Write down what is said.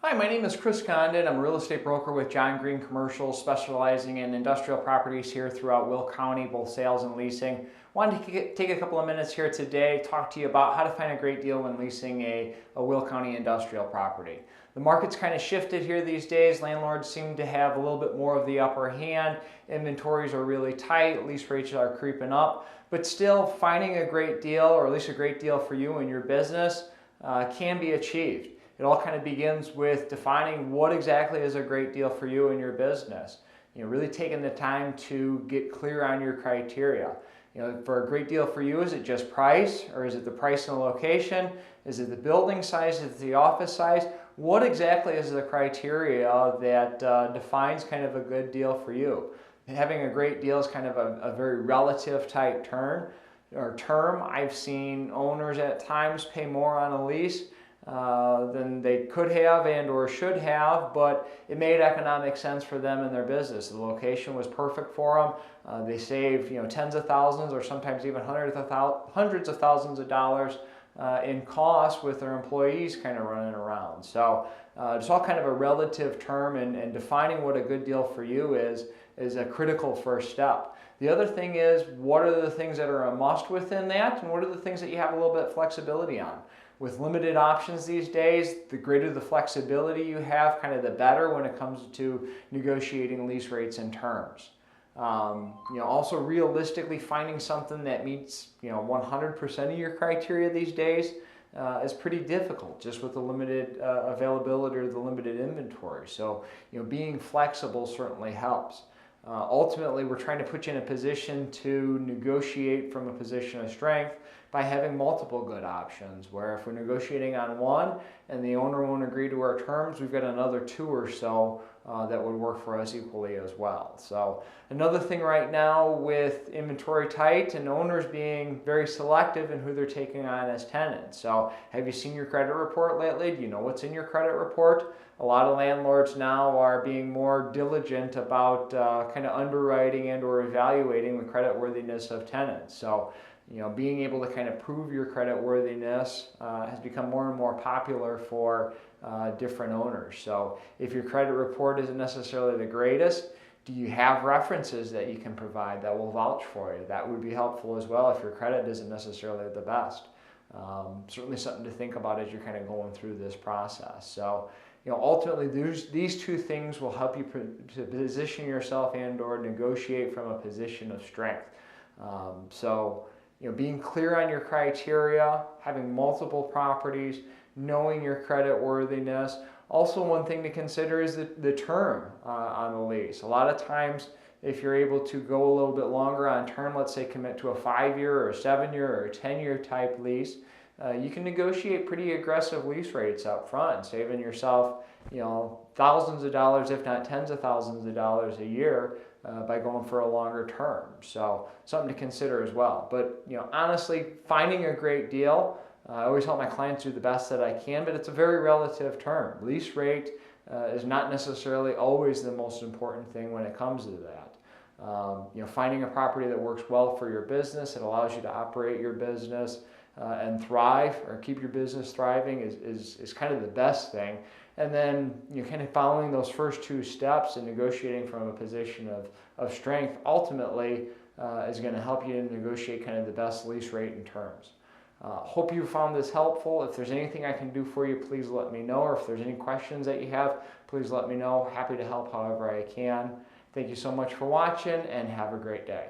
Hi, my name is Chris Condon. I'm a real estate broker with John Greene Commercial, specializing in industrial properties here throughout Will County, both sales and leasing. Wanted to take a couple of minutes here today, talk to you about how to find a great deal when leasing a Will County industrial property. The market's kind of shifted here these days. Landlords seem to have a little bit more of the upper hand. Inventories are really tight, lease rates are creeping up, but still finding a great deal, or at least a great deal for you and your business, can be achieved. It all kind of begins with defining what exactly is a great deal for you and your business. Really taking the time to get clear on your criteria. For a great deal for you, is it just price, or is it the price and the location? Is it the building size? Is it the office size? What exactly is the criteria that defines kind of a good deal for you? Having a great deal is kind of a very relative type term. I've seen owners at times pay more on a lease than they could have and or should have, but it made economic sense for them and their business. The location was perfect for them. They saved tens of thousands or sometimes even hundreds of thousands of dollars in costs with their employees kind of running around. So it's all kind of a relative term, and defining what a good deal for you is a critical first step. The other thing is, what are the things that are a must within that, and what are the things that you have a little bit of flexibility on? With limited options these days, the greater the flexibility you have, kind of the better when it comes to negotiating lease rates and terms. Also realistically finding something that meets 100% of your criteria these days is pretty difficult, just with the limited availability or the limited inventory. So being flexible certainly helps. Ultimately, we're trying to put you in a position to negotiate from a position of strength by having multiple good options, where if we're negotiating on one and the owner won't agree to our terms, we've got another two or so that would work for us equally as well. So another thing right now, with inventory tight and owners being very selective in who they're taking on as tenants. So have you seen your credit report lately? Do you know what's in your credit report? A lot of landlords now are being more diligent about kind of underwriting and or evaluating the creditworthiness of tenants. So being able to kind of prove your creditworthiness has become more and more popular for different owners. So if your credit report isn't necessarily the greatest, do you have references that you can provide that will vouch for you? That would be helpful as well if your credit isn't necessarily the best. Certainly something to think about as you're kind of going through this process. So ultimately, these two things will help you to position yourself and or negotiate from a position of strength. Being clear on your criteria, having multiple properties, knowing your credit worthiness. Also, one thing to consider is the term on the lease. A lot of times, if you're able to go a little bit longer on term, let's say commit to a 5-year or a 7-year or a 10-year type lease, you can negotiate pretty aggressive lease rates up front, saving yourself thousands of dollars, if not tens of thousands of dollars a year by going for a longer term. So something to consider as well. But honestly, finding a great deal, I always help my clients do the best that I can, but it's a very relative term. Lease rate is not necessarily always the most important thing when it comes to that. Finding a property that works well for your business, it allows you to operate your business and thrive, or keep your business thriving, is kind of the best thing. And then kind of following those first two steps and negotiating from a position of strength ultimately is going to help you to negotiate kind of the best lease rate and terms. Hope you found this helpful. If there's anything I can do for you, please let me know. Or if there's any questions that you have, please let me know. Happy to help however I can. Thank you so much for watching, and have a great day.